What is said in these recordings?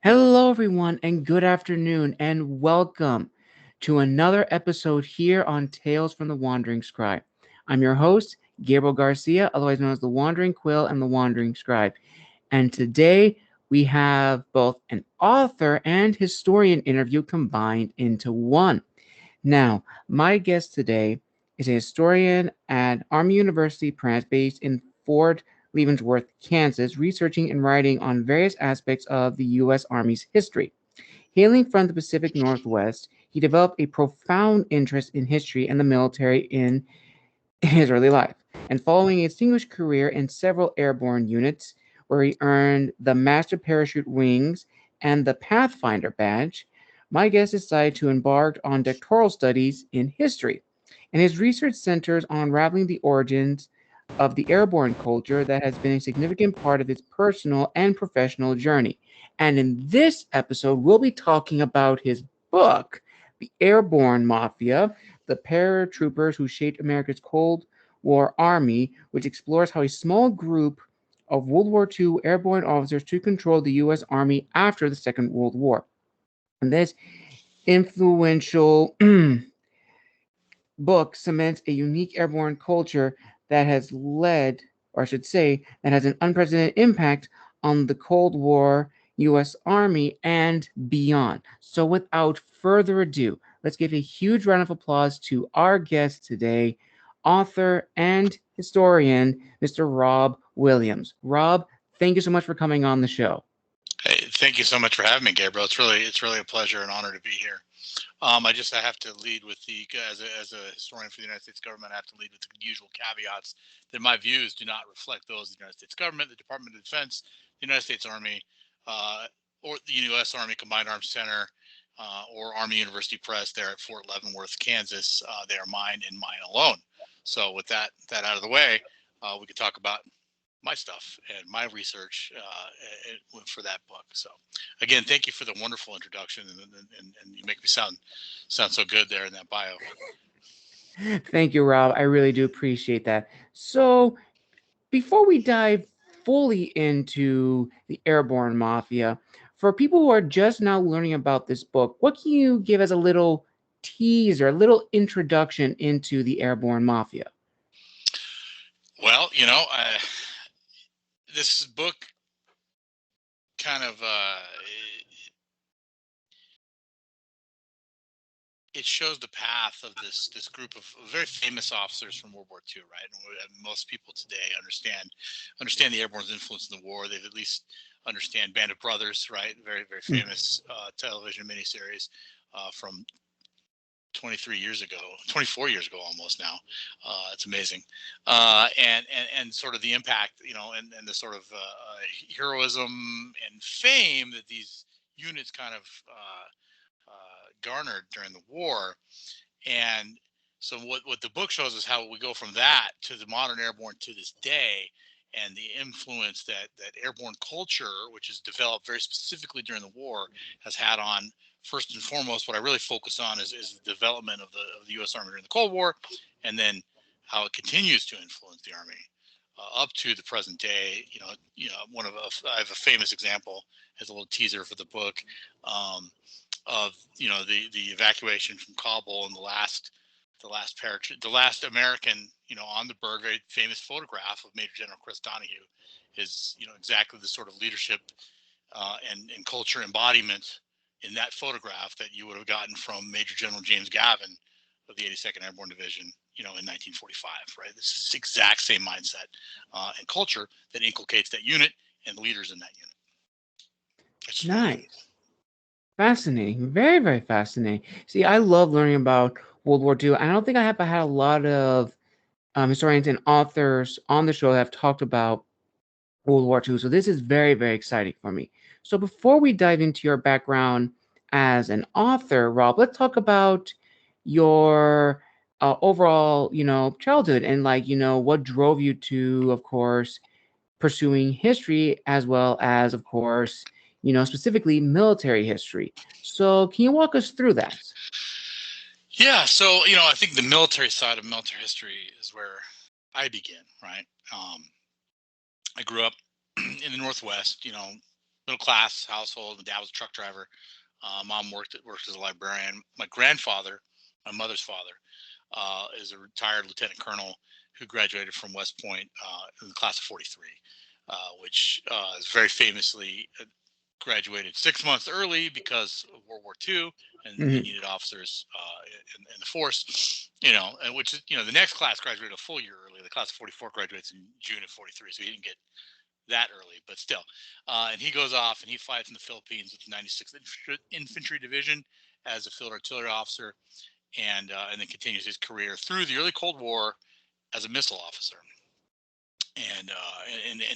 Hello, everyone, and good afternoon, and welcome to another episode here on Tales from the Wandering Scribe. I'm your host, Gabriel Garcia, otherwise known as the Wandering Quill and the Wandering Scribe. And today we have both an author and historian interview combined into one. Now, my guest today is a historian at Army University Press based in Fort Leavenworth, Kansas, researching and writing on various aspects of the U.S. Army's history. Hailing from the Pacific Northwest, he developed a profound interest in history and the military in his early life, and following a distinguished career in several airborne units, where he earned the Master Parachutist Wings and the Pathfinder Badge, my guest decided to embark on doctoral studies in history. And his research centers on unraveling the origins of the airborne culture that has been a significant part of his personal and professional journey. And in this episode, we'll be talking about his book, The Airborne Mafia, the Paratroopers Who Shaped America's Cold War Army, which explores how a small group of World War II airborne officers took control of the U.S. Army after the Second World War. And this influential book cements a unique airborne culture that has led, or I should say, that has an unprecedented impact on the Cold War U.S. Army and beyond. So, without further ado, let's give a huge round of applause to our guest today, author and historian, Mr. Rob Williams. Rob, thank you so much for coming on the show. Hey, thank you so much for having me, Gabriel. It's really a pleasure and honor to be here. I have to lead with as a historian for the United States government, I have to lead with the usual caveats that my views do not reflect those of the United States government, the Department of Defense, the United States Army, or the U.S. Army Combined Arms Center, or Army University Press there at Fort Leavenworth, Kansas. They are mine and mine alone. So with that out of the way, we could talk about my stuff and my research for that book. So again, thank you for the wonderful introduction, and you make me sound so good there in that bio. Thank you, Rob. I really do appreciate that. So before we dive fully into the Airborne Mafia, for people who are just now learning about this book, what can you give as a little teaser, a little introduction into the Airborne Mafia? Well, this book kind of it shows the path of this group of very famous officers from World War II, right? And most people today understand the Airborne's influence in the war. They've at least understand Band of Brothers, right? Very famous television miniseries from 24 years ago almost now. It's amazing. And sort of the impact, and the sort of heroism and fame that these units kind of garnered during the war. And so what the book shows is how we go from that to the modern airborne to this day, and the influence that airborne culture, which is developed very specifically during the war, has had on, first and foremost, what I really focus on is the development of the U.S. Army during the Cold War, and then how it continues to influence the Army up to the present day. I have a famous example as a little teaser for the book of the evacuation from Kabul, and the last American on the bird. Very famous photograph of Major General Chris Donahue is exactly the sort of leadership and culture embodiment in that photograph that you would have gotten from Major General James Gavin of the 82nd Airborne Division, in 1945, right? This is the exact same mindset and culture that inculcates that unit and leaders in that unit. Nice. Fascinating. Very, very fascinating. See, I love learning about World War II. I don't think I have had a lot of historians and authors on the show that have talked about World War II. So this is very, very exciting for me. So before we dive into your background as an author, Rob, let's talk about your overall, childhood and what drove you to, of course, pursuing history as well as, of course, specifically military history. So can you walk us through that? Yeah. So, I think the military side of military history is where I begin, right? I grew up in the Northwest, middle class household. My dad was a truck driver. Mom worked as a librarian. My grandfather, my mother's father, is a retired lieutenant colonel who graduated from West Point in the class of '43, which is very famously graduated 6 months early because of World War II, and they Mm-hmm. needed officers in the force. And which is the next class graduated a full year early. The class of '44 graduates in June of '43, so he didn't get that early, but still. And he goes off and he fights in the Philippines with the 96th Infantry Division as a field artillery officer, and then continues his career through the early Cold War as a missile officer, and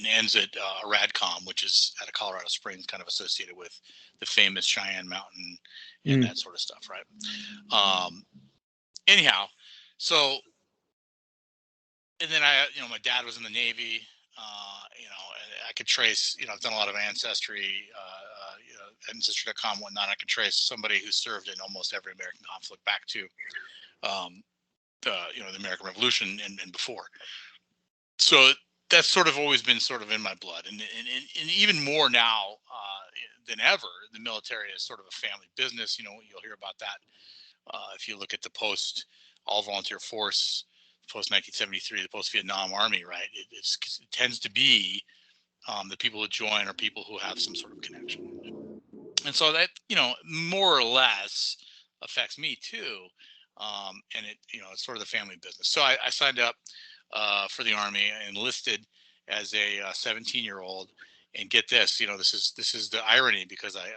ends at a Radcom, which is out of Colorado Springs, kind of associated with the famous Cheyenne Mountain and Mm-hmm. that sort of stuff, right? Um, anyhow, so and then my dad was in the Navy. And I could trace. I've done a lot of ancestry, ancestry.com, whatnot. I can trace somebody who served in almost every American conflict back to, um, the American Revolution and before. So that's sort of always been sort of in my blood, and even more now than ever, the military is sort of a family business. You'll hear about that if you look at the post all volunteer force, post 1973, the post Vietnam Army, right? It tends to be the people who join are people who have some sort of connection, and so that more or less affects me too. And it's sort of the family business. So I signed up for the Army and enlisted as a 17-year-old. And get this, this is the irony, because I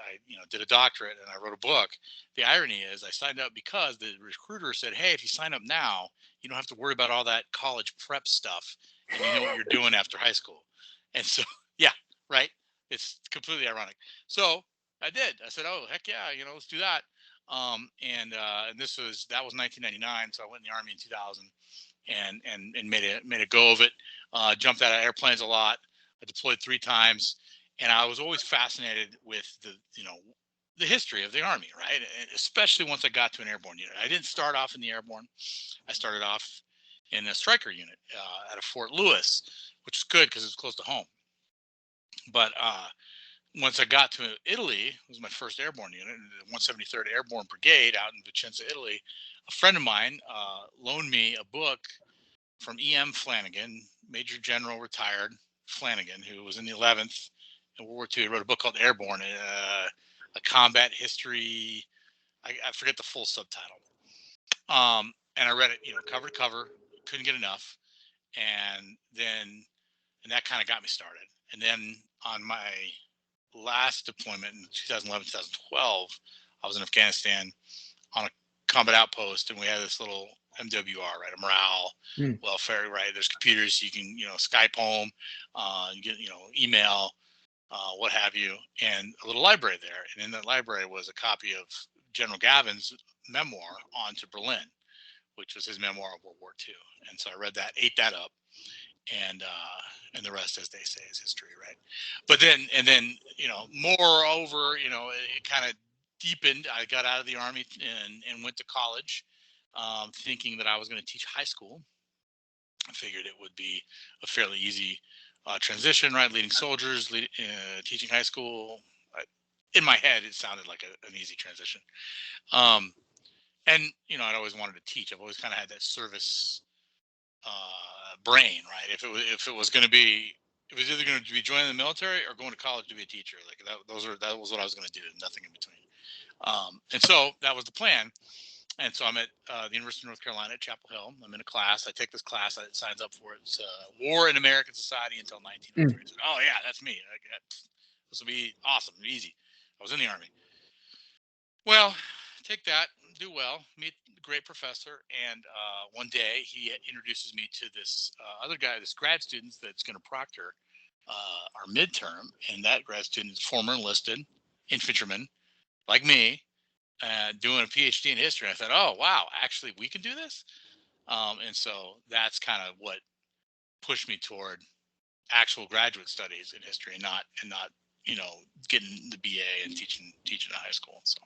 did a doctorate and I wrote a book. The irony is I signed up because the recruiter said, "Hey, if you sign up now, you don't have to worry about all that college prep stuff, and you know what you're doing after high school." And so, yeah, right. It's completely ironic. So I did. I said, "Oh, heck yeah, let's do that." And that was 1999. So I went in the Army in 2000 and made a go of it. Jumped out of airplanes a lot. I deployed 3 times, and I was always fascinated with the history of the Army, right? And especially once I got to an airborne unit. I didn't start off in the airborne. I started off in a striker unit out of Fort Lewis, which is good because it was close to home. But once I got to Italy, it was my first airborne unit, the 173rd Airborne Brigade out in Vicenza, Italy. A friend of mine loaned me a book from E.M. Flanagan, Major General retired Flanagan, who was in the 11th in World War II. He wrote a book called Airborne, a combat history. I forget the full subtitle. And I read it, cover to cover. Couldn't get enough. And then, and that kind of got me started. And then on my last deployment in 2011, 2012, I was in Afghanistan on a combat outpost, and we had this little MWR, right? A morale, Mm. welfare, right? There's computers, you can, Skype home, you get, email, what have you, and a little library there. And in that library was a copy of General Gavin's memoir, On to Berlin, which was his memoir of World War II. And so I read that, ate that up, and the rest, as they say, is history, right? But then moreover, it kind of deepened. I got out of the Army and went to college, thinking that I was going to teach high school. I figured it would be a fairly easy transition, right? Leading soldiers, teaching high school. In my head, it sounded like an easy transition. Um, and I'd always wanted to teach. I've always kind of had that service brain, right? If it was going to be, it was either going to be joining the military or going to college to be a teacher. Like that was what I was going to do. Nothing in between. And so that was the plan. And so I'm at the University of North Carolina at Chapel Hill. I'm in a class. I take this class. It signs up for it. It's War in American Society until 1903. Mm. So, oh yeah, that's me. This will be awesome, easy. I was in the Army. Well, take that, do well, meet a great professor, and one day he introduces me to this other guy, this grad student that's going to proctor our midterm, and that grad student is former enlisted infantryman like me, doing a PhD in history. I thought, oh wow, actually we can do this, and so that's kind of what pushed me toward actual graduate studies in history, and not getting the BA and teaching in high school. So.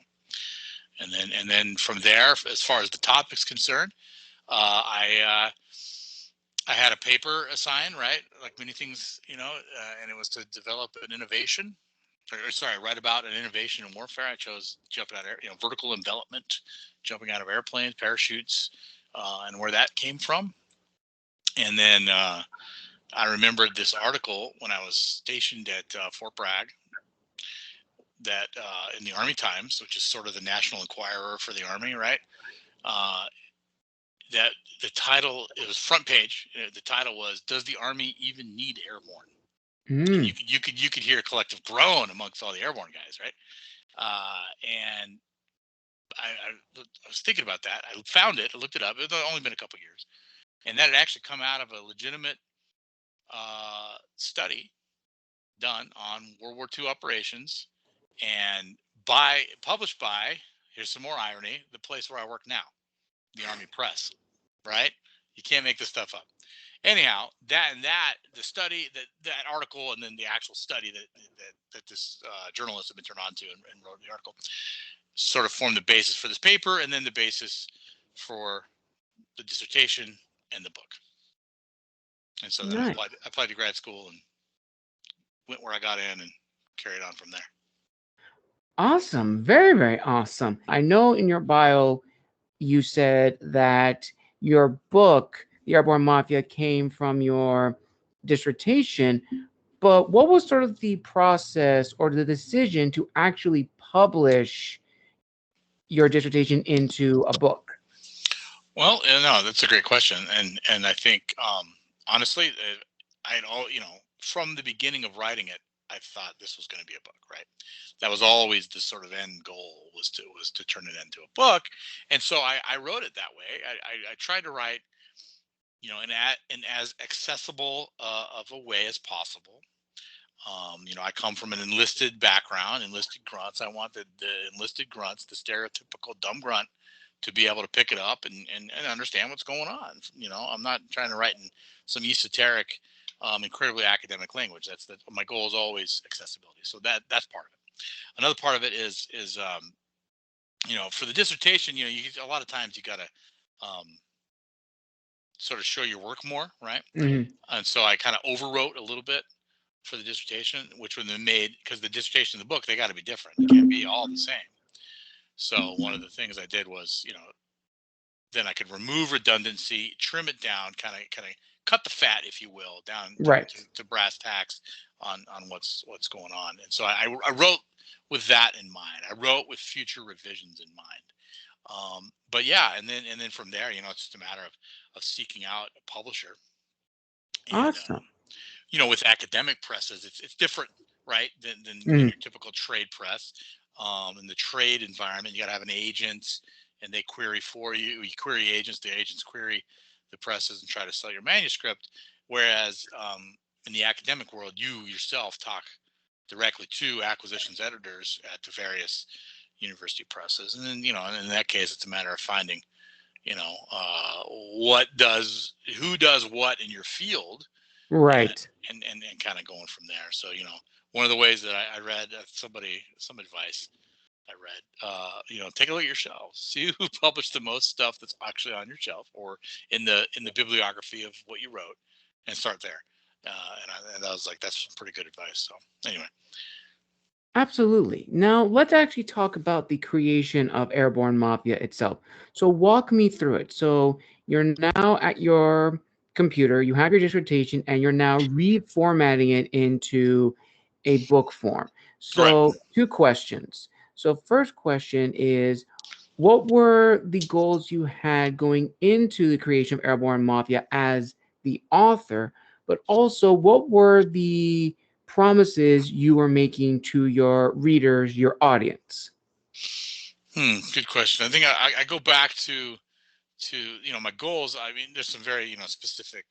And then from there, as far as the topic's concerned, I I had a paper assigned, right? Like many things, and it was to develop an innovation. Or, sorry, write about an innovation in warfare. I chose jumping out of vertical envelopment, jumping out of airplanes, parachutes, and where that came from. And then I remembered this article when I was stationed at Fort Bragg, that in the Army Times, which is sort of the National Enquirer for the Army, right? Uh, that the title, it was front page. The title was, "Does the Army even need airborne?" And Mm. you could hear a collective groan amongst all the airborne guys, right? And I was thinking about that. I found it. I looked it up. It had only been a couple of years, and that had actually come out of a legitimate study done on World War II operations, and published by, here's some more irony, the place where I work now, the Army Press. Right? You can't make this stuff up. Anyhow, the study, that article, and then the actual study that this journalist had been turned on to, and wrote the article, sort of formed the basis for this paper, and then the basis for the dissertation and the book. And so then I Nice. applied to grad school and went where I got in and carried on from there. Awesome. Very, very awesome. I know in your bio you said that your book, The Airborne Mafia, came from your dissertation, but what was sort of the process or the decision to actually publish your dissertation into a book? Well, no, that's a great question, and I think honestly, I'd all from the beginning of writing it, I thought this was going to be a book, right? That was always the sort of end goal, was to turn it into a book, and so I wrote it that way. I tried to write, in as accessible of a way as possible. I come from an enlisted background, enlisted grunts. I want the enlisted grunts, the stereotypical dumb grunt, to be able to pick it up and understand what's going on. I'm not trying to write in some esoteric, incredibly academic language. My goal is always accessibility. So that's part of it. Another part of it is for the dissertation, a lot of times you got to um, sort of show your work more, right? Hmm. And so I kind of overwrote a little bit for the dissertation, which would have been made, because the dissertation and the book, they got to be different. They can't be all the same. So one of the things I did was, then I could remove redundancy, trim it down, kind of cut the fat, if you will, down Right. to brass tacks on what's going on. And so I wrote with that in mind. I wrote with future revisions in mind. But yeah, and then from there, it's just a matter of seeking out a publisher. And Awesome. with academic presses, it's different, right, than Mhm. your typical trade press. In the trade environment, you got to have an agent, and they query for you. You query agents, the agents query the presses and try to sell your manuscript. Whereas in the academic world, you yourself talk directly to acquisitions editors at the various university presses, and then in that case, it's a matter of finding who does what in your field, and Right. and kind of going from there. So one of the ways that I read some advice I read, take a look at your shelves, see who published the most stuff that's actually on your shelf or in the bibliography of what you wrote, and start there. And I was like, that's some pretty good advice. So anyway. Absolutely. Now, let's actually talk about the creation of Airborne Mafia itself. So, walk me through it. So, you're now at your computer, you have your dissertation, and you're now reformatting it into a book form. Right. So, two questions. So, first question is, what were the goals you had going into the creation of Airborne Mafia as the author? But also, what were the promises you were making to your readers, your audience? Good question. I think I go back to my goals. I mean, there's some very specific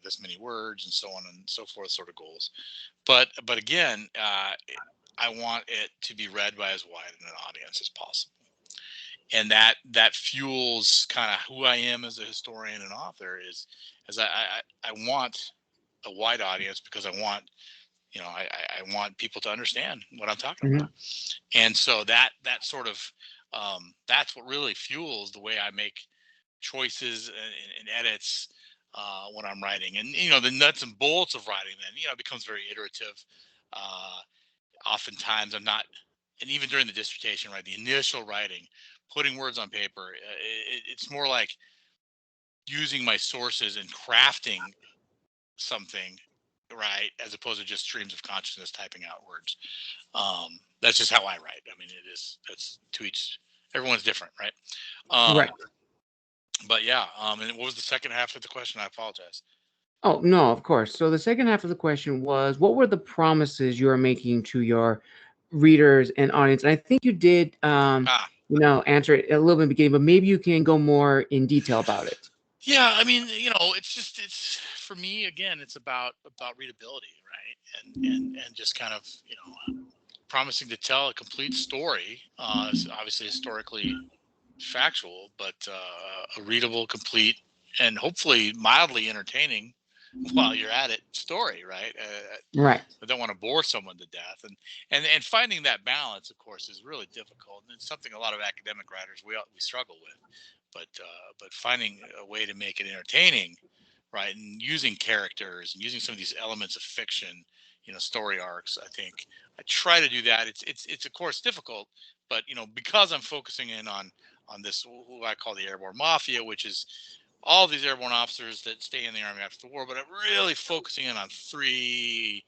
this many words and so on and so forth sort of goals, but again, I want it to be read by as wide an audience as possible, and that fuels kind of who I am as a historian and author, is as I want a wide audience, because I want I want people to understand what I'm talking about. Mhm. And so that sort of that's what really fuels the way I make choices and edits, when I'm writing, and the nuts and bolts of writing then it becomes very iterative. Uh, Oftentimes I'm not, and even during the dissertation, right, the initial writing, putting words on paper, it's more like using my sources and crafting something, right, as opposed to just streams of consciousness typing out words. That's just how I write. I mean, that's to each, everyone's different, right? Right. But yeah, and what was the second half of the question? I apologize. Oh, no, of course. So the second half of the question was, what were the promises you are making to your readers and audience? And I think you did, Ah, answer it a little bit in the beginning, but maybe you can go more in detail about it. yeah. I mean, it's for me again. It's about readability, right? And just kind of promising to tell a complete story. Obviously historically factual, but a readable, complete, and hopefully mildly entertaining while you're at it story, right? Right. I don't want to bore someone to death, and finding that balance, of course, is really difficult, and it's something a lot of academic writers we struggle with. But finding a way to make it entertaining, right, and using characters and using some of these elements of fiction, story arcs. I think I try to do that. It's of course difficult, but because I'm focusing in on this who I call the Airborne Mafia, which is all these airborne officers that stay in the Army after the war, but I'm really focusing in on three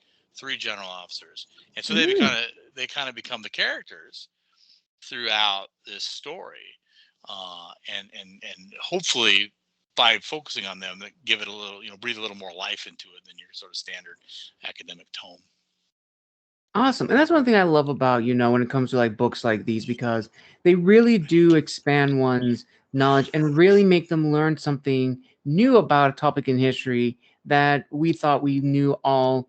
general officers, and so Mm. they kind of become the characters throughout this story, and hopefully by focusing on them, that give it a little, breathe a little more life into it than your sort of standard academic tome. Awesome. And that's one thing I love about, when it comes to like books like these, because they really do expand one's knowledge and really make them learn something new about a topic in history that we thought we knew all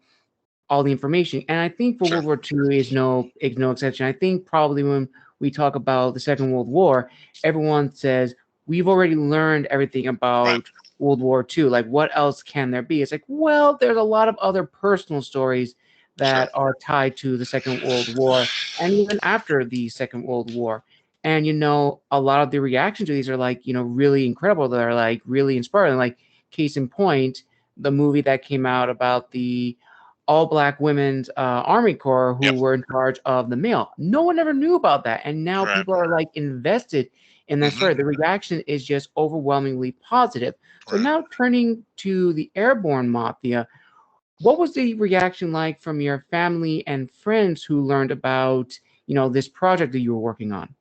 the information. And I think for Sure. World War II is no exception. I think probably when we talk about the Second World War, everyone says we've already learned everything Right. about World War II. Like, what else can there be? It's like, well, there's a lot of other personal stories Sure. that are tied to the Second World War and even after the Second World War. And a lot of the reactions to these are like, really incredible. They're like really inspiring. Like, case in point, the movie that came out about the all black women's Army Corps who Yep. were in charge of the mail. No one ever knew about that. And now Right. people are like invested in that Hmm. story. The reaction is just overwhelmingly positive. So Right. now turning to the Airborne Mafia, what was the reaction like from your family and friends who learned about, this project that you were working on?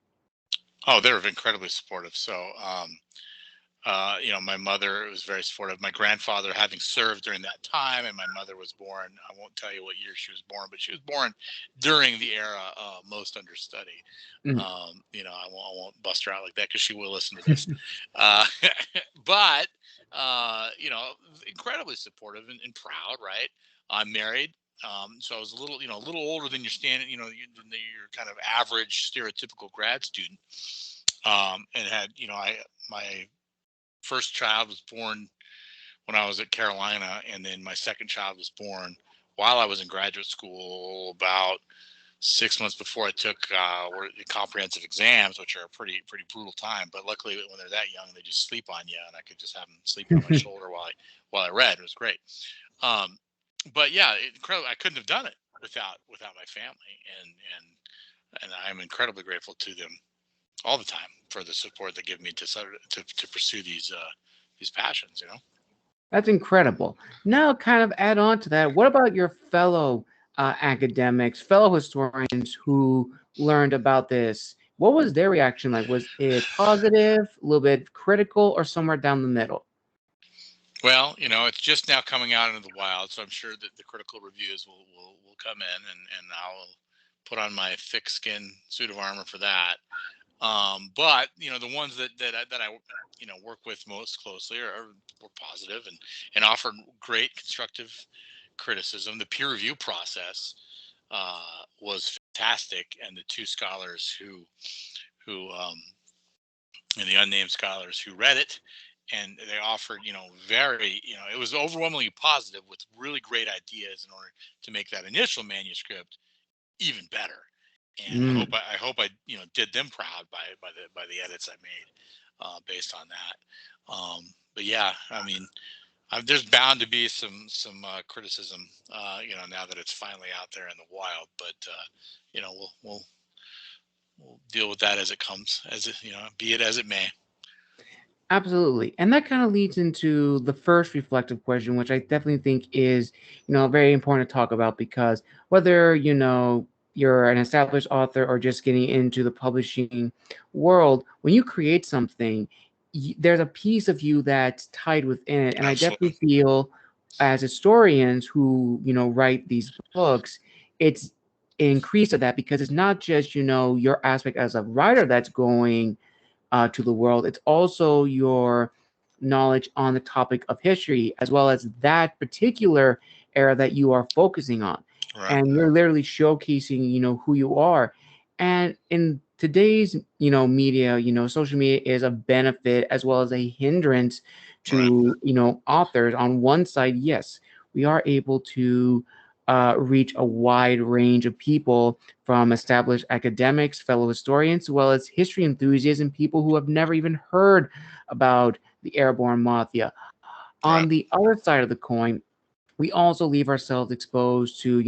Oh, they're incredibly supportive. So, my mother was very supportive. My grandfather, having served during that time, and my mother was born. I won't tell you what year she was born, but she was born during the era most understudy. Mm. I won't bust her out like that because she will listen to this. Uh, but incredibly supportive and proud. Right? I'm married. So I was a little older than your standard, than your kind of average stereotypical grad student. And had, my first child was born when I was at Carolina, and then my second child was born while I was in graduate school, about 6 months before I took comprehensive exams, which are a pretty brutal time. But luckily, when they're that young, they just sleep on you, and I could just have them sleeping on my shoulder while I read. It was great. Um, but yeah, incredible. I couldn't have done it without my family, and I'm incredibly grateful to them all the time for the support they give me to pursue these passions. That's incredible. Now, kind of add on to that, what about your fellow academics, fellow historians who learned about this? What was their reaction like? Was it positive, a little bit critical, or somewhere down the middle? Well, it's just now coming out into the wild, so I'm sure that the critical reviews will come in, and I'll put on my thick skin suit of armor for that. But the ones that I work with most closely were positive and offered great constructive criticism. The peer review process was fantastic, and the two scholars who and the unnamed scholars who read it, and they offered very, it was overwhelmingly positive with really great ideas in order to make that initial manuscript even better. And I Mm. hope I did them proud by the edits I made based on that. But yeah, I mean, There's bound to be some criticism, now that it's finally out there in the wild. But we'll deal with that as it comes, as it be it as it may. Absolutely. And that kind of leads into the first reflective question, which I definitely think is, very important to talk about because whether, you're an established author or just getting into the publishing world, when you create something, there's a piece of you that's tied within it. And I Absolutely. definitely feel as historians who, write these books, it's increased of that because it's not just, your aspect as a writer that's going to the world. It's also your knowledge on the topic of history, as well as that particular era that you are focusing on. Right. And you're literally showcasing, who you are. And in today's, media, social media is a benefit as well as a hindrance Right. to, authors. On one side, yes, we are able to reach a wide range of people from established academics, fellow historians, as well as history enthusiasts and people who have never even heard about the Airborne Mafia. On Right. the other side of the coin, we also leave ourselves exposed to,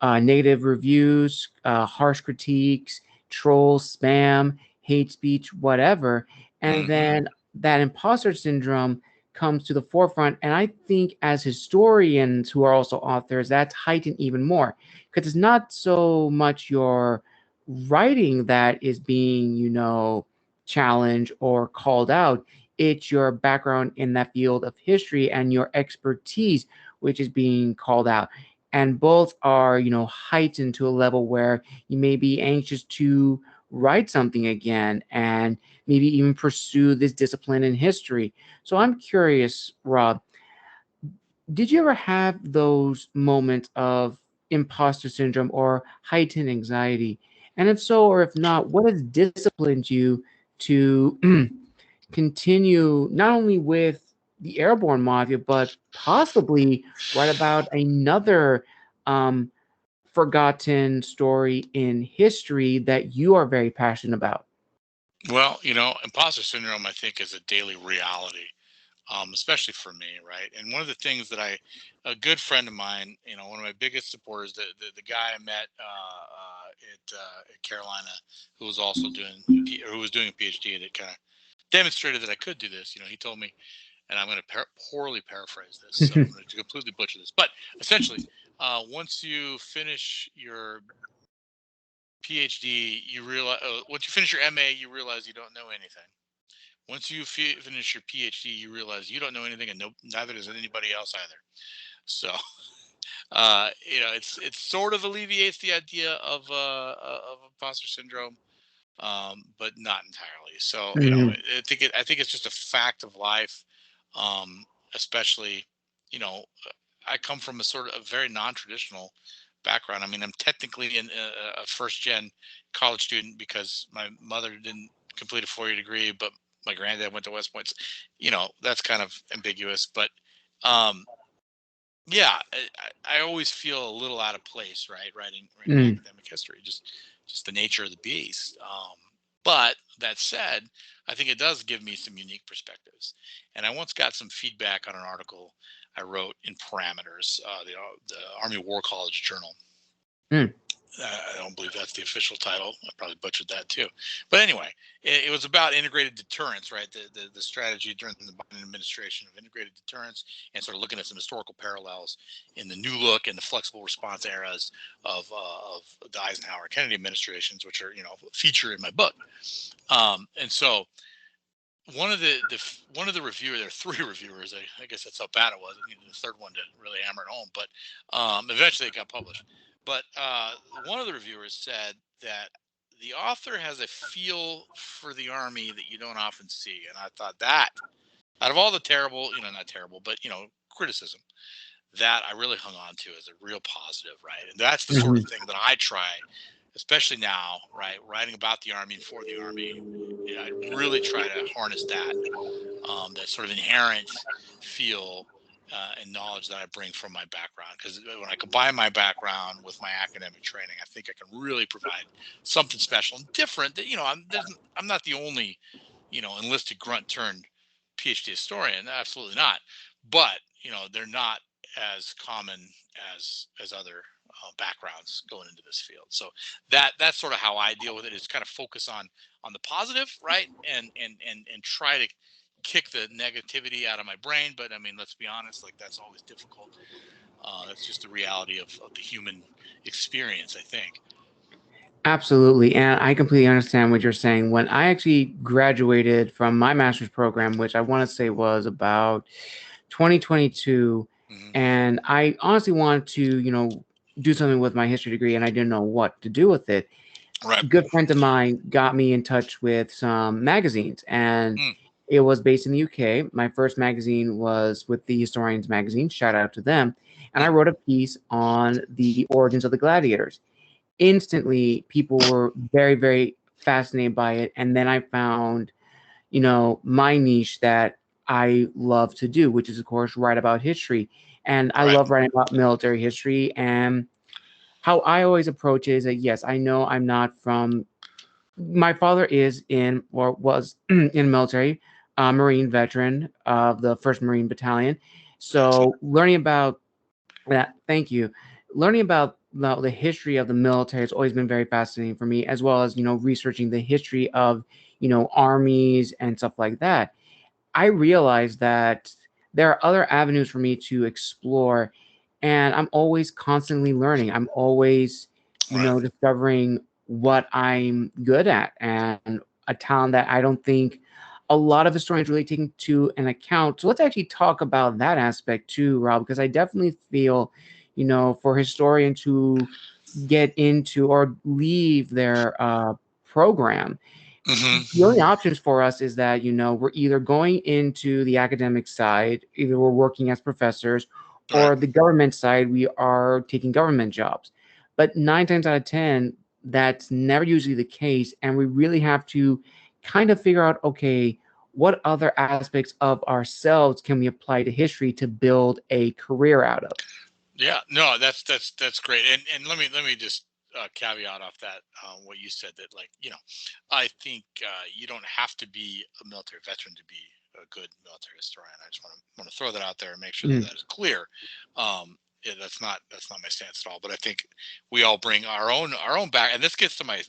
negative reviews, harsh critiques, trolls, spam, hate speech, whatever. And Hmm. then that imposter syndrome comes to the forefront. And I think as historians who are also authors, that's heightened even more because it's not so much your writing that is being, challenged or called out. It's your background in that field of history and your expertise, which is being called out, and both are heightened to a level where you may be anxious to write something again and maybe even pursue this discipline in history. So I'm curious, Rob, did you ever have those moments of imposter syndrome or heightened anxiety? And if so, or if not, what has disciplined you to continue not only with the Airborne Mafia, but possibly write about another um, forgotten story in history that you are very passionate about? Well, imposter syndrome, I think, is a daily reality, especially for me, right? And one of the things that a good friend of mine, one of my biggest supporters, the guy I met at Carolina, who was also who was doing a PhD, that kind of demonstrated that I could do this. He told me, and I'm going to poorly paraphrase this, so I'm going to completely butcher this, but essentially, once you finish your PhD, you realize once you finish your MA, you realize you don't know anything. Once you finish your PhD, you realize you don't know anything, and neither does anybody else either. So, it's sort of alleviates the idea of imposter syndrome, but not entirely. So, Mhm. I think it's just a fact of life, um, especially, you know, I come from a sort of a very non-traditional background. I mean, I'm technically a first gen college student because my mother didn't complete a 4 year degree, but my granddad went to West Point. That's kind of ambiguous, but um, yeah, I always feel a little out of place, right? Writing Mm. academic history, just the nature of the beast. But that said, I think it does give me some unique perspectives. And I once got some feedback on an article I wrote in Parameters, the Army War College Journal. Mm. I don't believe that's the official title. I probably butchered that too. But anyway, it was about integrated deterrence, right? The strategy during the Biden administration of integrated deterrence, and sort of looking at some historical parallels in the new look and the flexible response eras of the Eisenhower Kennedy administrations, which are feature in my book. And so one of the reviewers, there are three reviewers. I guess that's how bad it was. I needed the third one to really hammer it home, but eventually it got published. But one of the reviewers said that the author has a feel for the Army that you don't often see, and I thought that out of all the terrible, not terrible, but criticism, that I really hung on to as a real positive, right? And that's the sort of Mhm. thing that I try, especially now, right? Writing about the Army and for the Army. Yeah, I really try to harness that sort of inherent feel and knowledge that I bring from my background. Because when I combine my background with my academic training, I think I can really provide something special and different. That I'm not the only enlisted grunt turned PhD historian. Absolutely not. but they're not as common as other backgrounds going into this field. So that's sort of how I deal with it, is kind of focus on the positive, right, and try to kick the negativity out of my brain. But I mean, let's be honest, like, that's always difficult. That's just the reality of the human experience, I think. Absolutely. And I completely understand what you're saying. When I actually graduated from my master's program, which I want to say was about 2022, Hmm. and I honestly wanted to, do something with my history degree, and I didn't know what to do with it. Right. Good friend of mine got me in touch with some magazines, and Mm. it was based in the UK. My first magazine was with the Historians magazine. Shout out to them. And I Mm. wrote a piece on the origins of the gladiators. Instantly, people were very, very fascinated by it. And then I found, my niche that I love to do, which is, of course, write about history. And I Right. love writing about military history. And how I always approach it is that, yes, I know I'm not from, my father is in, or was in the military, Marine veteran of the 1st Marine Battalion. Excellent. So learning about that, thank you. Learning about the history of the military has always been very fascinating for me, as well as, researching the history of, armies and stuff like that. I realized that there are other avenues for me to explore, and I'm always constantly learning. I'm always, Right. discovering what I'm good at, and a talent that I don't think a lot of historians really take into an account. So let's actually talk about that aspect too, Rob, because I definitely feel, for historians who get into or leave their program, Hmm. the only options for us is that, we're either going into the academic side, either we're working as professors, Right. or the government side, we are taking government jobs. But 9 times out of 10, that's never usually the case. And we really have to kind of figure out, okay, what other aspects of ourselves can we apply to history to build a career out of? Yeah, no, that's great. And let me just caveat off that, what you said, that, like, I think you don't have to be a military veteran to be a good military historian. I just want to throw that out there and make sure that Mhm. that is clear. Yeah, that's not my stance at all. But I think we all bring our own back, and this gets to my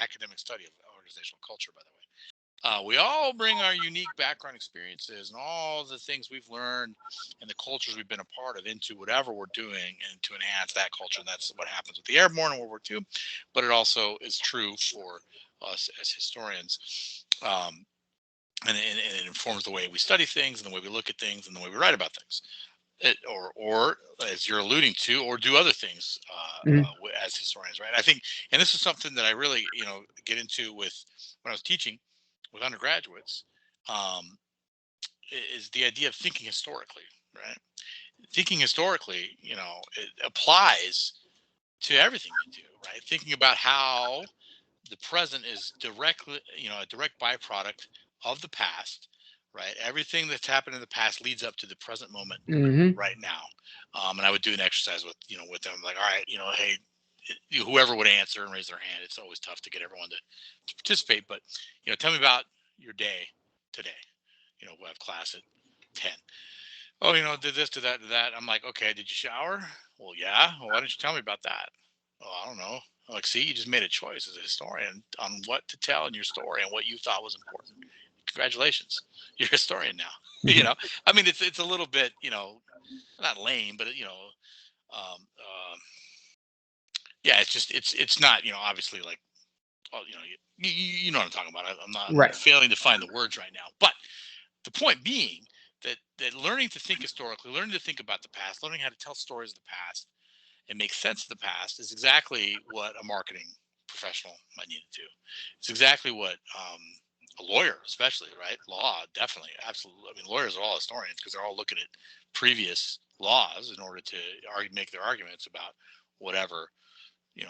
academic study of organizational culture, by the way. We all bring our unique background experiences and all the things we've learned and the cultures we've been a part of into whatever we're doing, and to enhance that culture. And that's what happens with the Airborne in World War II, but it also is true for us as historians. And it informs the way we study things, and the way we look at things, and the way we write about things. Or as you're alluding to, or do other things Mhm. as historians, right? I think, and this is something that I really, get into with when I was teaching with undergraduates, um, is the idea of thinking historically, right? Thinking historically, it applies to everything you do, right? Thinking about how the present is directly, a direct byproduct of the past, right? Everything that's happened in the past leads up to the present moment Mhm. right now. And I would do an exercise with them, like, all right, hey, whoever would answer and raise their hand. It's always tough to get everyone to participate, but tell me about your day today. We'll have class at 10. Oh, did this, did that, did that. I'm like, okay, did you shower? Well, yeah. Well, why didn't you tell me about that? Oh, I don't know. I'm like, see, you just made a choice as a historian on what to tell in your story and what you thought was important. Congratulations, you're a historian now. you Mhm. know, I mean, it's a little bit, not lame, but um, uh, yeah, it's just it's not, obviously, like, well, you know what I'm talking about. I'm Right. failing to find the words right now, but the point being that learning to think historically, learning to think about the past, learning how to tell stories of the past and make sense of the past is exactly what a marketing professional might need to do. It's exactly what a lawyer, especially, right? Law, definitely, absolutely. I mean, lawyers are all historians because they're all looking at previous laws in order to make their arguments about whatever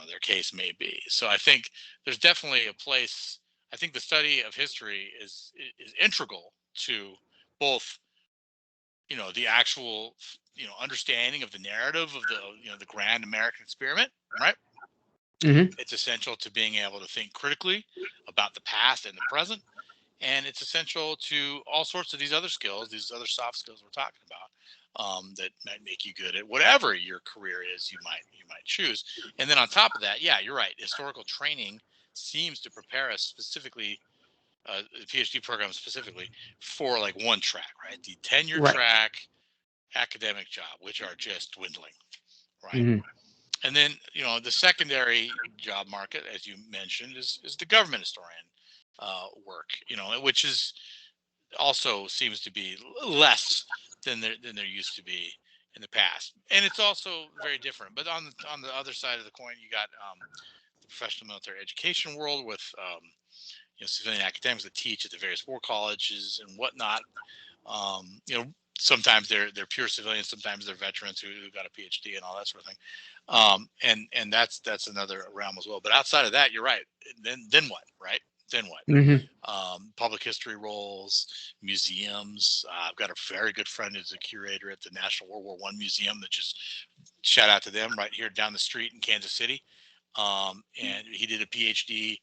their case may be. So I think there's definitely a place. I think the study of history is integral to both the actual understanding of the narrative of the grand American experiment, right? Mhm. It's essential to being able to think critically about the past and the present, and it's essential to all sorts of these other skills, these other soft skills we're talking about, that might make you good at whatever your career is you might choose. And then on top of that, yeah, you're right. Historical training seems to prepare us specifically, the PhD program specifically, for like one track, right? The tenure Right. track academic job, which are just dwindling, right? Hmm. And then, the secondary job market, as you mentioned, is the government historian work, which is also seems to be less than there used to be in the past, and it's also very different. But on the other side of the coin, you got the professional military education world with civilian academics that teach at the various war colleges and whatnot. Sometimes they're pure civilians, sometimes they're veterans who got a PhD and all that sort of thing. And that's another realm as well. But outside of that, you're right. Then what, right? Then what? Hmm. Public history roles, museums. I've got a very good friend who's a curator at the National World War One Museum. That just shout out to them right here down the street in Kansas City. And he did a PhD,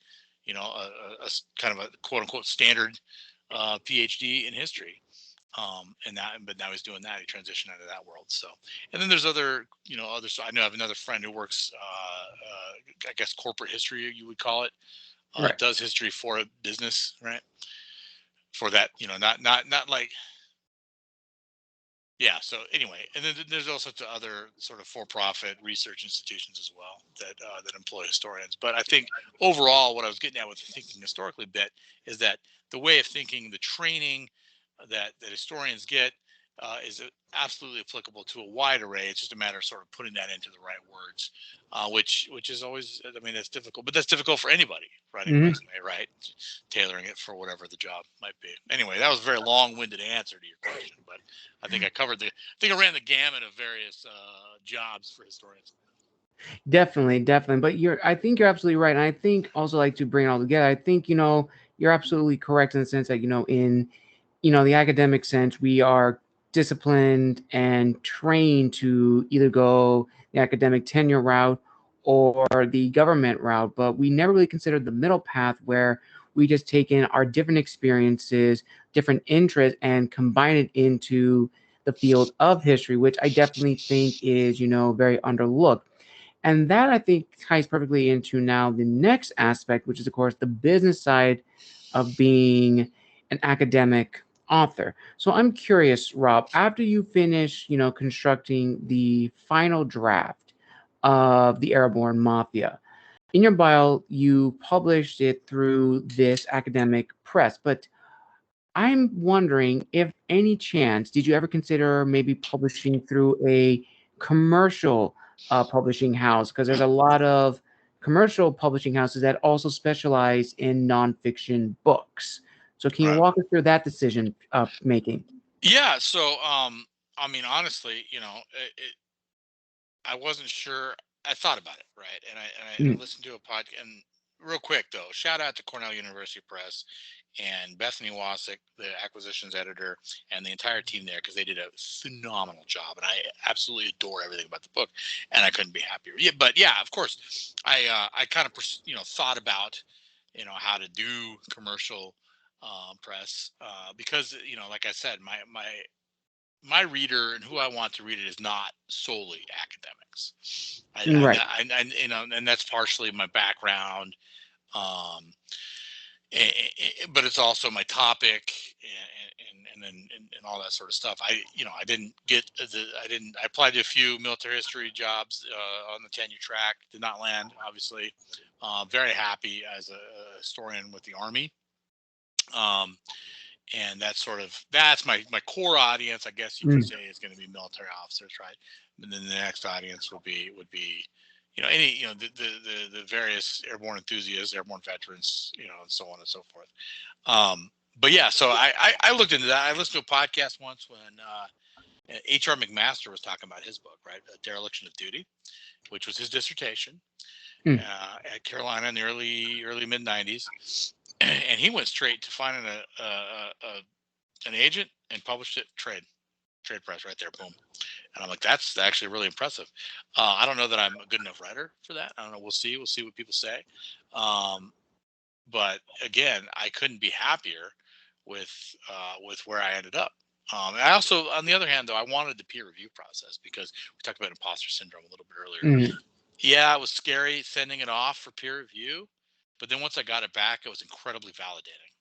a kind of a quote unquote standard PhD in history. But now he's doing that. He transitioned out of that world. So, and then there's other. So I know I have another friend who works, I guess corporate history you would call it. Right. Does history for a business, right? For that, not like, yeah. So anyway, and then there's also to other sort of for-profit research institutions as well that employ historians. But I think overall, what I was getting at with the thinking historically bit is that the way of thinking, the training that historians get, is absolutely applicable to a wide array. It's just a matter of sort of putting that into the right words, which is always, I mean, that's difficult, but that's difficult for anybody writing a Hmm. resume, right? Tailoring it for whatever the job might be. Anyway, that was a very long-winded answer to your question, but I think I think I ran the gamut of various jobs for historians. Definitely, definitely. But I think you're absolutely right. And I think also, like, to bring it all together, I think, you're absolutely correct in the sense that, in, the academic sense, we are disciplined and trained to either go the academic tenure route or the government route, but we never really considered the middle path where we just take in our different experiences, different interests, and combine it into the field of history, which I definitely think is, very underlooked. And that, I think, ties perfectly into now the next aspect, which is, of course, the business side of being an academic author. So I'm curious, Rob, after you finish, constructing the final draft of the Airborne Mafia, in your bio, you published it through this academic press, but I'm wondering if any chance did you ever consider maybe publishing through a commercial publishing house? Because there's a lot of commercial publishing houses that also specialize in nonfiction books. So can you Right. walk us through that decision making? Yeah. So, I mean, honestly, I wasn't sure. I thought about it, right? And I Mm. listened to a podcast. And real quick though, shout out to Cornell University Press and Bethany Wasik, the acquisitions editor, and the entire team there, because they did a phenomenal job, and I absolutely adore everything about the book, and I couldn't be happier. Yeah, but yeah, of course, I kind of thought about how to do commercial press, because like I said, my reader and who I want to read it is not solely academics. Right. And that's partially my background, um, but it's also my topic, and all that sort of stuff. I didn't get I applied to a few military history jobs on the tenure track, did not land, obviously. Very happy as a historian with the Army. Um, and that's my core audience, I guess you could Mm. say, is going to be military officers, right? And then the next audience would be any the various airborne enthusiasts, airborne veterans, and so on and so forth. But yeah, so I looked into that. I listened to a podcast once when H.R. McMaster was talking about his book, right, Dereliction of Duty, which was his dissertation Mm. at Carolina in the early mid '90s, and he went straight to finding an agent and published it trade press right there, boom. And I'm like, that's actually really impressive. I don't know that I'm a good enough writer for that. I don't know. We'll see what people say. Um, but again, I couldn't be happier with where I ended up. I also, on the other hand, though, I wanted the peer review process because we talked about imposter syndrome a little bit earlier. Mm. Yeah, it was scary sending it off for peer review, but then once I got it back, it was incredibly validating.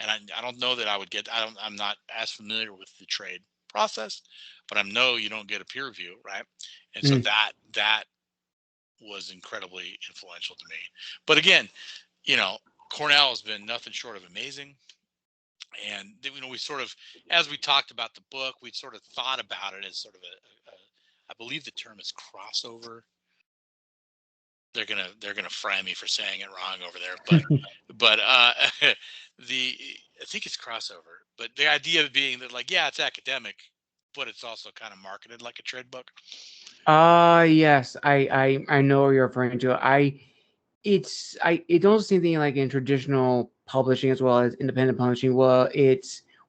And I don't know that I would get. I'm not as familiar with the trade process, but I know you don't get a peer review, right? And so Mm. that was incredibly influential to me. But again, you know, Cornell has been nothing short of amazing. And we sort of, as we talked about the book, we sort of thought about it as sort of I believe the term is crossover. They're gonna fry me for saying it wrong over there, but the I think it's crossover. But the idea of being that, like, yeah, it's academic, but it's also kind of marketed like a trade book. Yes, I know what you're referring to. It don't seem thing like in traditional publishing as well as independent publishing. Well,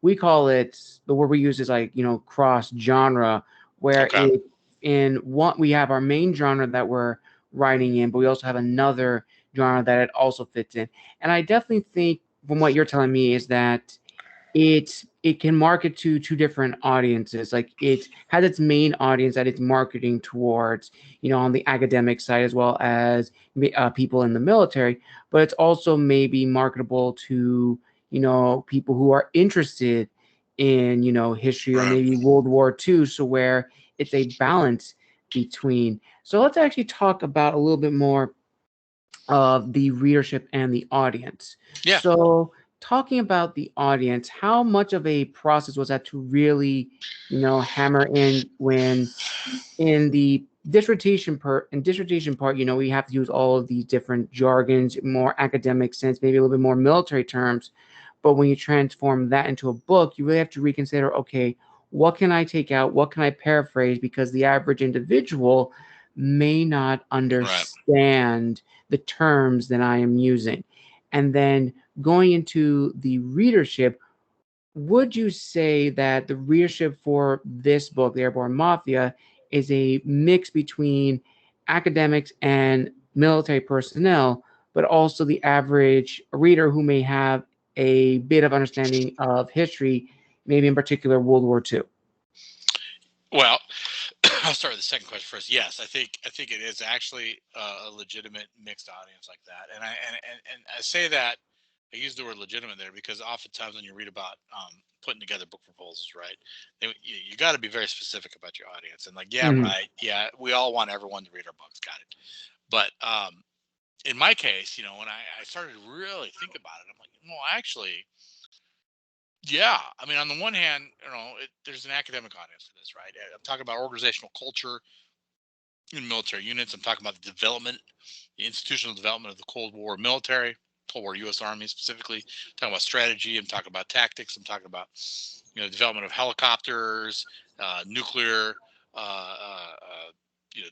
we call it, the word we use is like, cross genre, where Okay. we have our main genre that we're writing in, but we also have another genre that it also fits in. And I definitely think from what you're telling me is that it can market to two different audiences. Like, it has its main audience that it's marketing towards, on the academic side as well as people in the military, but it's also maybe marketable to, people who are interested in, history or Right. maybe World War II. So where it's a balance between. So let's actually talk about a little bit more of the readership and the audience. Yeah. So, talking about the audience, how much of a process was that to really, hammer in when in the dissertation part, we have to use all of these different jargons, more academic sense, maybe a little bit more military terms. But when you transform that into a book, you really have to reconsider, okay, what can I take out? What can I paraphrase? Because the average individual may not Right. understand the terms that I am using. And then going into the readership, would you say that the readership for this book, The Airborne Mafia, is a mix between academics and military personnel, but also the average reader who may have a bit of understanding of history, maybe in particular World War II? Well, I'll start with the second question first. Yes, I think it is actually a legitimate mixed audience like that, and I say that I use the word legitimate there because oftentimes when you read about putting together book proposals, right, you got to be very specific about your audience and, like, yeah, Mm. right, yeah, we all want everyone to read our books, got it. But in my case, when I started to really think about it, I'm like, well, actually, yeah. I mean, on the one hand, there's an academic audience for this, right? I'm talking about organizational culture in military units. I'm talking about the institutional development of the Cold War military, Cold War U.S. Army specifically. I'm talking about strategy. I'm talking about tactics. I'm talking about development of helicopters, nuclear,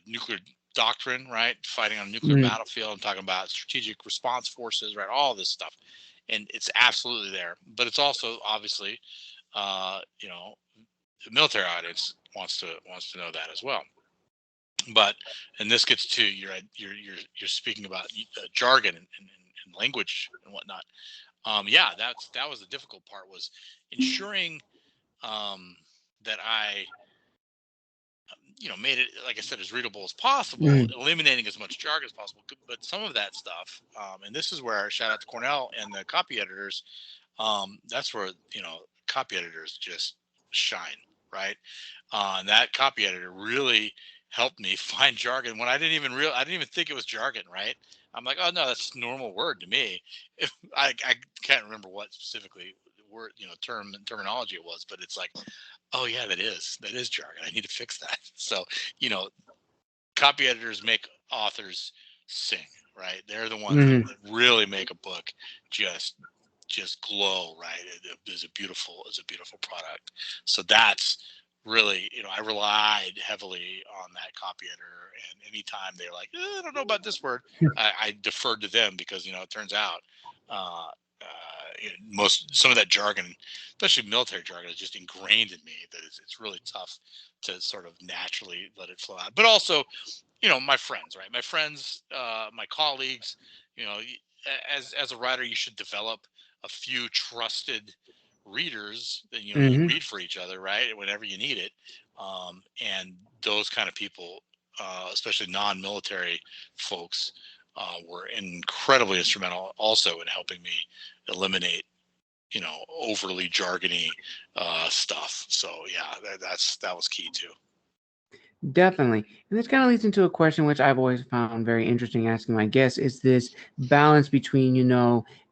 nuclear doctrine, right? Fighting on a nuclear Mm. battlefield. I'm talking about strategic response forces, right? All this stuff, and it's absolutely there. But it's also obviously, uh, you know, the military audience wants to know that as well. But and this gets to you're speaking about jargon and language and whatnot. Yeah, that was the difficult part, was ensuring um, that I made it, like I said, as readable as possible, Mm. eliminating as much jargon as possible. But some of that stuff, and this is where, shout out to Cornell and the copy editors. That's where copy editors just shine, right? And that copy editor really helped me find jargon when I didn't even think it was jargon, right? I'm like, oh no, that's a normal word to me. If I can't remember what specifically word, terminology it was, but it's like, oh yeah, that is jargon. I need to fix that. So, you know, copy editors make authors sing, right? They're the ones that, Mm. really make a book just glow, right? It is a beautiful product. So that's really, I relied heavily on that copy editor, and anytime they're like, I don't know about this word, I deferred to them because it turns out uh, some of that jargon, especially military jargon, is just ingrained in me that it's really tough to sort of naturally let it flow out. But also, my friends, right? My friends, my colleagues, you know, as a writer, you should develop a few trusted readers that you Mm-hmm. read for each other, right? Whenever you need it, and those kind of people, especially non-military folks, were incredibly instrumental also in helping me eliminate overly jargony stuff. So yeah, that was key too. Definitely. And this kind of leads into a question which I've always found very interesting asking my guests is this balance between,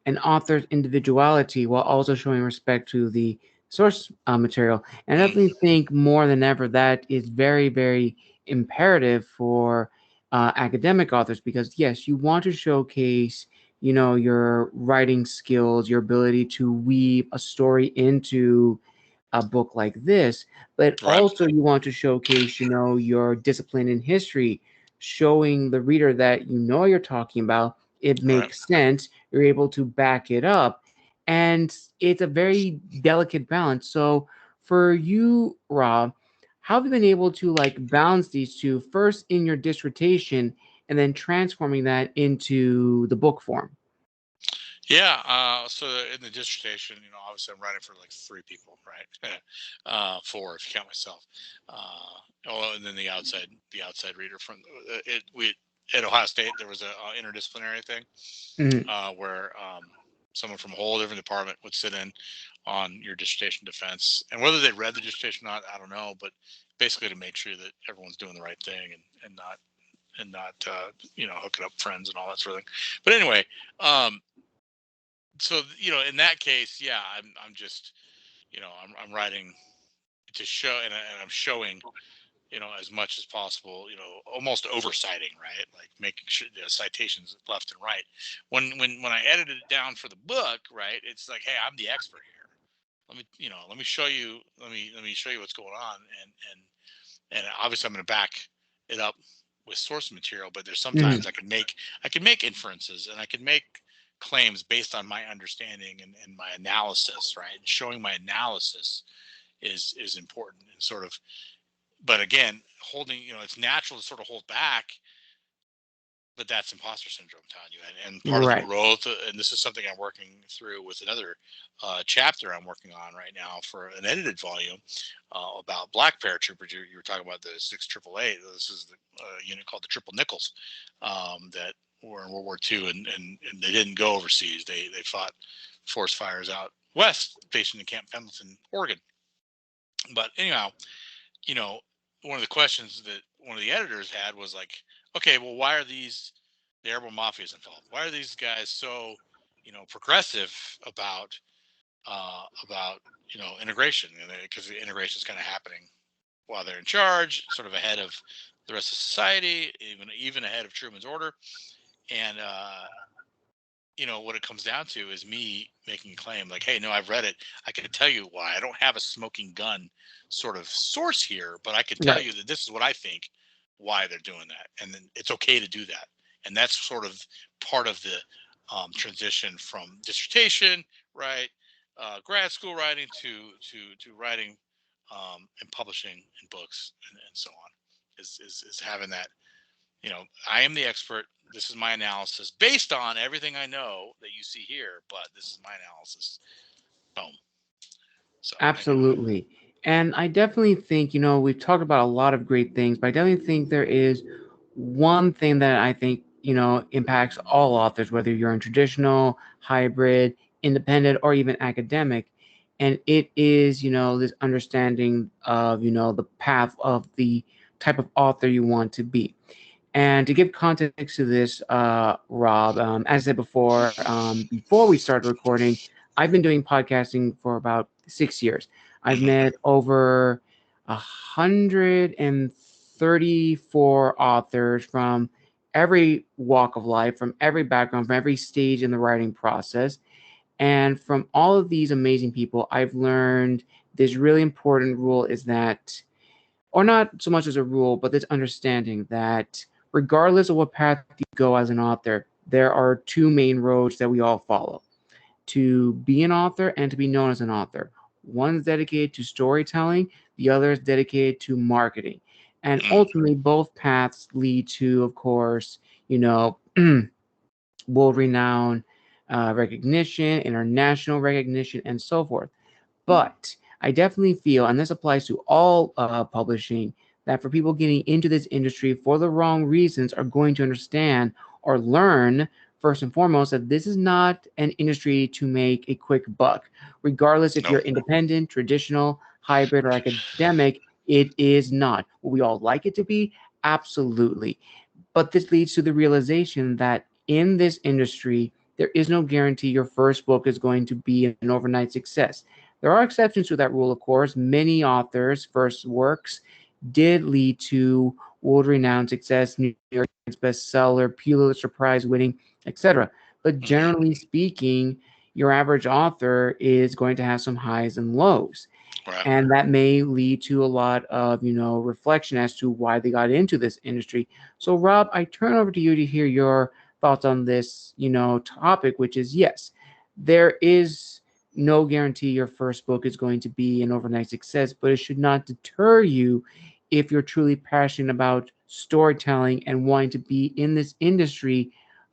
an author's individuality while also showing respect to the source material. And I Mm, definitely think more than ever that is very, very imperative for academic authors because, yes, you want to showcase, your writing skills, your ability to weave a story into a book like this, but right, also you want to showcase, your discipline in history, showing the reader that you're talking about, it right. makes sense, you're able to back it up, and it's a very delicate balance. So for you, Rob, how have you been able to like balance these two first in your dissertation and then transforming that into the book form? Yeah. So in the dissertation, obviously I'm writing for like three people, right? Four if you count myself. And then the outside reader from it. We at Ohio State there was a interdisciplinary thing Mhm. where someone from a whole different department would sit in on your dissertation defense, and whether they read the dissertation or not, I don't know, but basically to make sure that everyone's doing the right thing and not hooking up friends and all that sort of thing. But anyway, um, so in that case, yeah, I'm just I'm writing to show, and I'm showing as much as possible, almost oversighting, right? Like making sure the citations left and right. When I edited it down for the book, right, it's like, hey, I'm the expert here. Let me show you. Let me show you what's going on, and obviously I'm going to back it up with source material. But there's Mhm. sometimes I can make inferences, and I can make claims based on my understanding and my analysis, right? And showing my analysis is important and sort of, but again, holding, it's natural to sort of hold back, but that's imposter syndrome, I'm telling you. And part of the Right. growth, and this is something I'm working through with another chapter I'm working on right now for an edited volume about black paratroopers. You were talking about the 6 AAA. This is the unit called the Triple Nickels that were in World War II, and they didn't go overseas. They fought forest fires out west, stationed in Camp Pendleton, Oregon. But anyhow, you know, one of the questions that one of the editors had was like, okay, well, why are the Airborne Mafias involved? Why are these guys so, progressive about integration? Because the integration is kind of happening while they're in charge, sort of ahead of the rest of society, even ahead of Truman's order. And what it comes down to is me making a claim like, hey, no, I've read it. I can tell you why. I don't have a smoking gun sort of source here, but I could tell Right. you that this is what I think why they're doing that. And then it's okay to do that. And that's sort of part of the transition from dissertation, right? Grad school writing to writing and publishing in books and so on is having that I am the expert. This is my analysis based on everything I know that you see here, but this is my analysis. Boom. So anyway. Absolutely. And I definitely think, we've talked about a lot of great things, but I definitely think there is one thing that I think, impacts all authors, whether you're in traditional, hybrid, independent, or even academic. And it is, this understanding of, the path of the type of author you want to be. And to give context to this, Rob, as I said before we started recording, I've been doing podcasting for about 6 years. I've Hmm. met over 134 authors from every walk of life, from every background, from every stage in the writing process. And from all of these amazing people, I've learned this really important rule is that or not so much as a rule, but this understanding that regardless of what path you go as an author, there are two main roads that we all follow to be an author and to be known as an author. One is dedicated to storytelling, the other is dedicated to marketing. And Hmm. ultimately, both paths lead to, of course, world renowned recognition, international recognition, and so forth. But I definitely feel, and this applies to all publishing, that for people getting into this industry for the wrong reasons are going to understand or learn first and foremost that this is not an industry to make a quick buck. Regardless if Nope. you're independent, traditional, hybrid, or academic, it is not. Will we all like it to be? Absolutely. But this leads to the realization that in this industry, there is no guarantee your first book is going to be an overnight success. There are exceptions to that rule, of course. Many authors' first works did lead to world renowned success, New York Times bestseller, Pulitzer Prize winning, etc. But Hmm. generally speaking, your average author is going to have some highs and lows, Right. and that may lead to a lot of reflection as to why they got into this industry. So Rob, I turn over to you to hear your thoughts on this topic, which is, yes, there is no guarantee your first book is going to be an overnight success, but it should not deter you if you're truly passionate about storytelling and wanting to be in this industry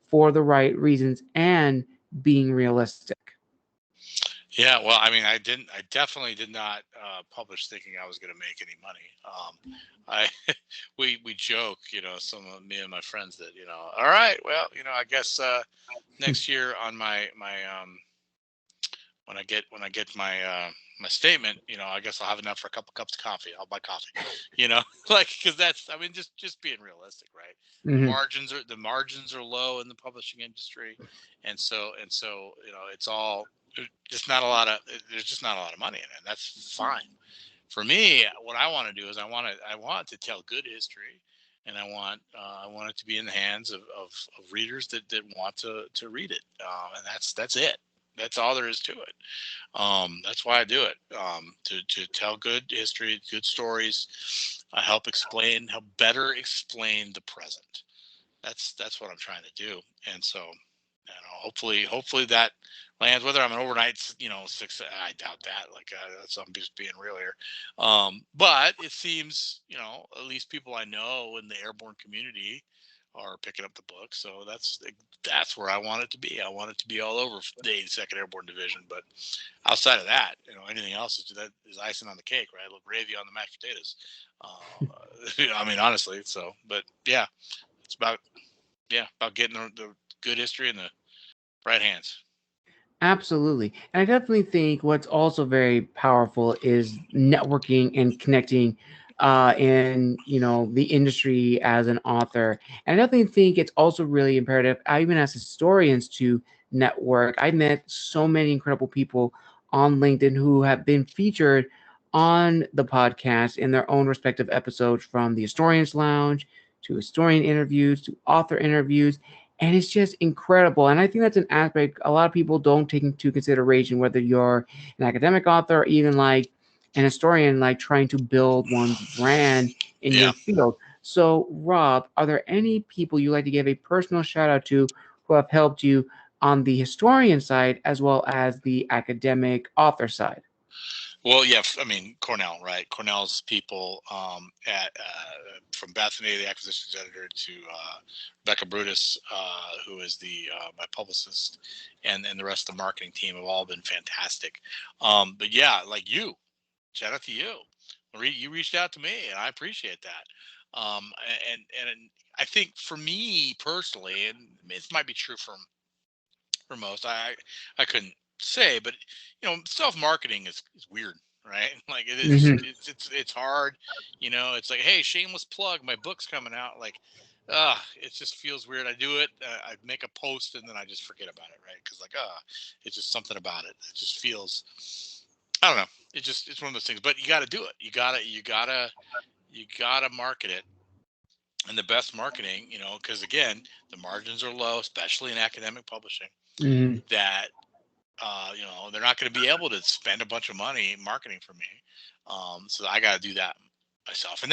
for the right reasons and being realistic. Yeah, well, I mean, I definitely did not publish thinking I was going to make any money. I, we joke, some of me and my friends that, all right, well, I guess next year on my when I get my statement, I guess I'll have enough for a couple cups of coffee. I'll buy coffee, like because that's, I mean, just being realistic, right? The Hmm. margins are low in the publishing industry, and so it's all just not a lot of there's just not a lot of money in it. And that's fine. For me, what I want to do is I want to tell good history, and I want it to be in the hands of readers that want to read it, and that's it. That's all there is to it. That's why I do it. To tell good history, good stories, help better explain the present. That's what I'm trying to do. And so, hopefully that lands. Whether I'm an overnight, success, I doubt that. Like that's I'm just being real here. But it seems, at least people I know in the airborne community are picking up the book. So that's where I want it to be. I want it to be all over the 82nd Airborne Division. But outside of that, anything else is icing on the cake, right? A little gravy on the mashed potatoes. I mean, honestly. So, but yeah, it's about getting the good history in the right hands. Absolutely. And I definitely think what's also very powerful is networking and connecting in, the industry as an author. And I definitely think it's also really imperative, even as historians, to network. I met so many incredible people on LinkedIn who have been featured on the podcast in their own respective episodes, from the Historians Lounge to historian interviews to author interviews, and it's just incredible. And I think that's an aspect a lot of people don't take into consideration, whether you're an academic author or even like an historian, like trying to build one's brand in Yeah. your field. So Rob, are there any people you like to give a personal shout out to who have helped you on the historian side as well as the academic author side? Well, yeah. I mean, Cornell, right? Cornell's people at from Bethany, the acquisitions editor, to Rebecca Brutus, who is the my publicist, and the rest of the marketing team have all been fantastic. But yeah, like you, shout out to you. You reached out to me, and I appreciate that. And I think for me personally, and this might be true for most, I couldn't say, but self marketing is weird, right? Like it is, Hmm. it's hard. It's like, hey, shameless plug, my book's coming out. Like, it just feels weird. I do it. I make a post and then I just forget about it, right? Because like, it's just something about it. It just feels. I don't know. It's one of those things. But you got to do it. You gotta market it. And the best marketing, because again, the margins are low, especially in academic publishing. Hmm. That they're not going to be able to spend a bunch of money marketing for me. So I got to do that myself. And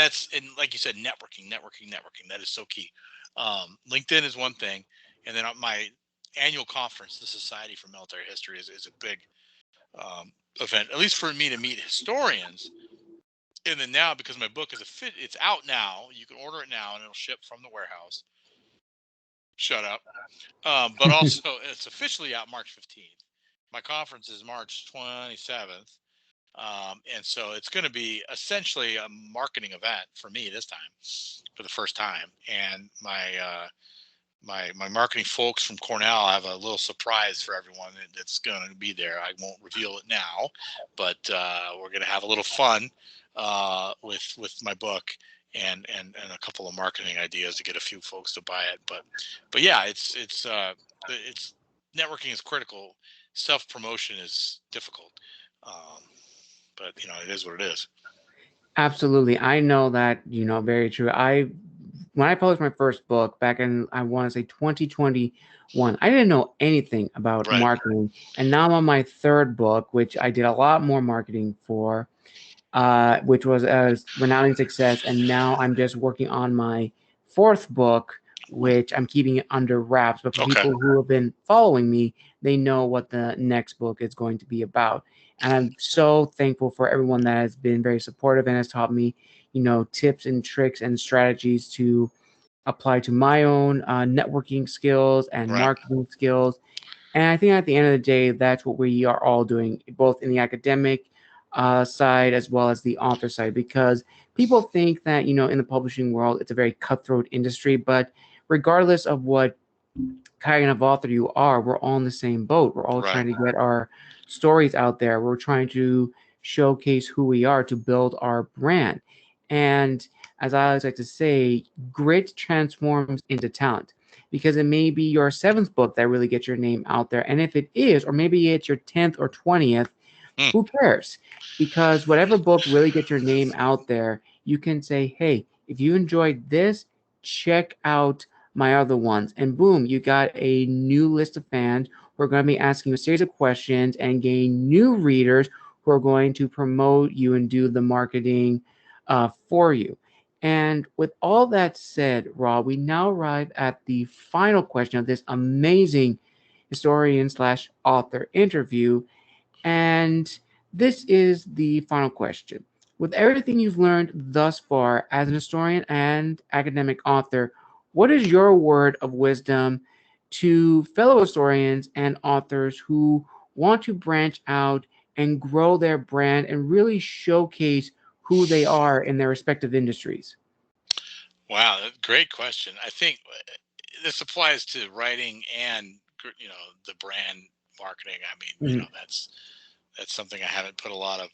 like you said, networking. That is so key. LinkedIn is one thing. And then my annual conference, the Society for Military History, is a big event, at least for me, to meet historians. And then now, because my book it's out now, you can order it now and it'll ship from the warehouse. Shut up. But also, it's officially out March 15th. My conference is March 27th. And so it's going to be essentially a marketing event for me this time, for the first time. And my marketing folks from Cornell have a little surprise for everyone that's going to be there. I won't reveal it now, but we're going to have a little fun with my book and a couple of marketing ideas to get a few folks to buy it. But yeah, it's networking is critical. Self promotion is difficult, but it is what it is. Absolutely. I know that, very true. When I published my first book back in, I want to say 2021, I didn't know anything about Right. marketing. And now I'm on my third book, which I did a lot more marketing for, which was a resounding success. And now I'm just working on my fourth book, Ooh, which I'm keeping it under wraps. But for okay. people who have been following me, they know what the next book is going to be about. And I'm so thankful for everyone that has been very supportive and has taught me, tips and tricks and strategies to apply to my own networking skills and Right. marketing skills. And I think at the end of the day, that's what we are all doing, both in the academic side as well as the author side, because people think that, in the publishing world, it's a very cutthroat industry. But regardless of what kind of author you are, we're all in the same boat. We're all Right. trying to get our stories out there. We're trying to showcase who we are to build our brand. And as I always like to say, grit transforms into talent, because it may be your seventh book that really gets your name out there. And if it is, or maybe it's your 10th or 20th, Hmm. who cares? Because whatever book really gets your name out there, you can say, hey, if you enjoyed this, check out my other ones. And boom, you got a new list of fans who are going to be asking you a series of questions and gain new readers who are going to promote you and do the marketing for you. And with all that said, Rob, we now arrive at the final question of this amazing historian slash author interview. And this is the final question. With everything you've learned thus far as an historian and academic author, what is your word of wisdom to fellow historians and authors who want to branch out and grow their brand and really showcase who they are in their respective industries? Wow, great question. I think this applies to writing and the brand marketing. I mean, Mhm. that's something I haven't put a lot of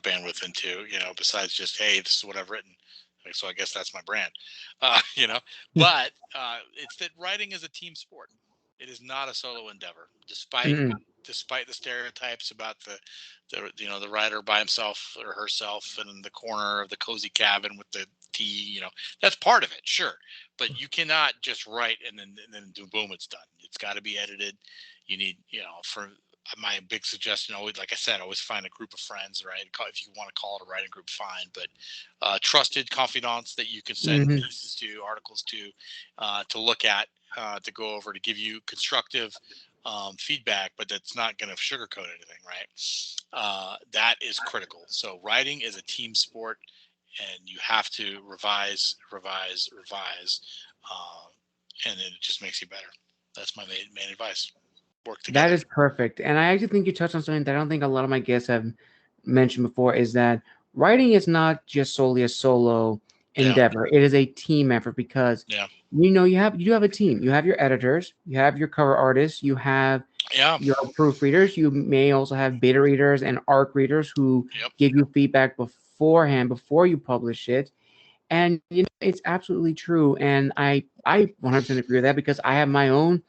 bandwidth into. Besides just, hey, this is what I've written. Like, so I guess that's my brand. Uh, you know, but it's that writing is a team sport. It is not a solo endeavor, Mhm. despite the stereotypes about the writer by himself or herself and in the corner of the cozy cabin with the tea. That's part of it, sure, but you cannot just write and then do boom, it's done. It's got to be edited. You need, for my big suggestion, always, like I said, always find a group of friends, right? If you want to call it a writing group, fine, but trusted confidants that you can send Mhm. pieces to, articles to look at, to go over, to give you constructive feedback, but that's not going to sugarcoat anything, right? That is critical. So writing is a team sport, and you have to revise, revise, revise, and it just makes you better. That's my main advice. Work That together. is perfect. And I actually think you touched on something that I don't think a lot of my guests have mentioned before, is that writing is not just solely a solo Yeah. endeavor. It is a team effort, because Yeah. you have a team. You have your editors, you have your cover artists, you have Yeah. your proofreaders. You may also have beta readers and ARC readers who Yep. give you feedback beforehand before you publish it. And it's absolutely true. And I 100% agree with that, because I have my own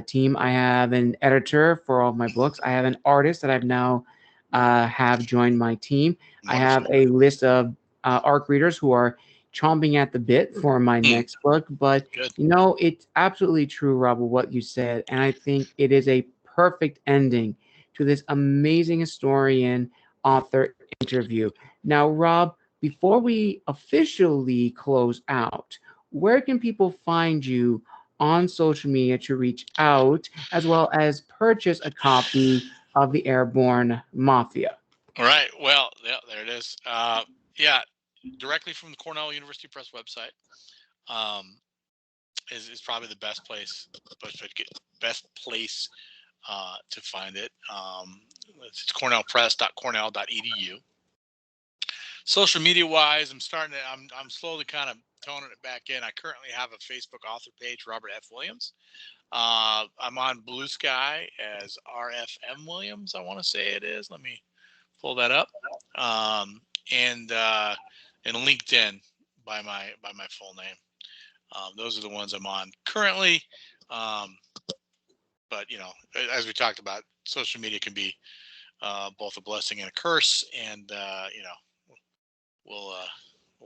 team. I have an editor for all of my books. I have an artist that I've now have joined my team. I have Wonderful. a list of ARC readers who are chomping at the bit for my Hmm. next book. But Good. it's absolutely true, Rob, what you said, and I think it is a perfect ending to this amazing historian author interview. Now, Rob, before we officially close out, where can people find you on social media to reach out, as well as purchase a copy of the Airborne Mafia? All right. Well, yeah, there it is. Yeah, directly from the Cornell University Press website um, is probably the best place to find it. It's cornellpress.cornell.edu. Social media wise, I'm slowly kind of toning it back in. I currently have a Facebook author page, Robert F. Williams. I'm on Blue Sky as RFM Williams, I want to say it is. Let me pull that up. And LinkedIn by my full name. Those are the ones I'm on currently. But as we talked about, social media can be both a blessing and a curse, and we'll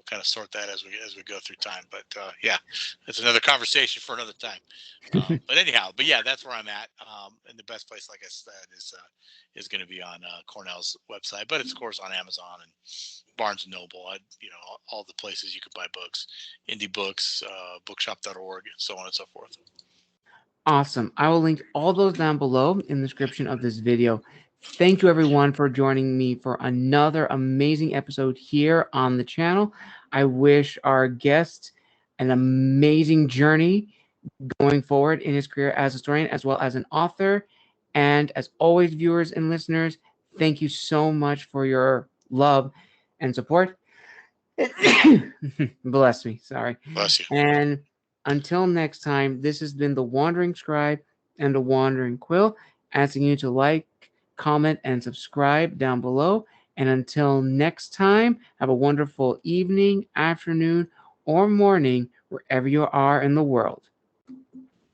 kind of sort that as we go through time. But yeah, it's another conversation for another time. But anyhow, yeah, that's where I'm at. And the best place, like I said, is going to be on Cornell's website, but it's of course on Amazon and Barnes and Noble. All the places you could buy books, indie books, bookshop.org, so on and so forth. Awesome. I will link all those down below in the description of this video. Thank you everyone for joining me for another amazing episode here on the channel. I wish our guest an amazing journey going forward in his career as a historian as well as an author. And as always, viewers and listeners, thank you so much for your love and support. Bless me. Sorry. Bless you. And until next time, this has been the Wandering Scribe and the Wandering Quill, asking you to like, comment, and subscribe down below. And until next time, have a wonderful evening, afternoon, or morning, wherever you are in the world.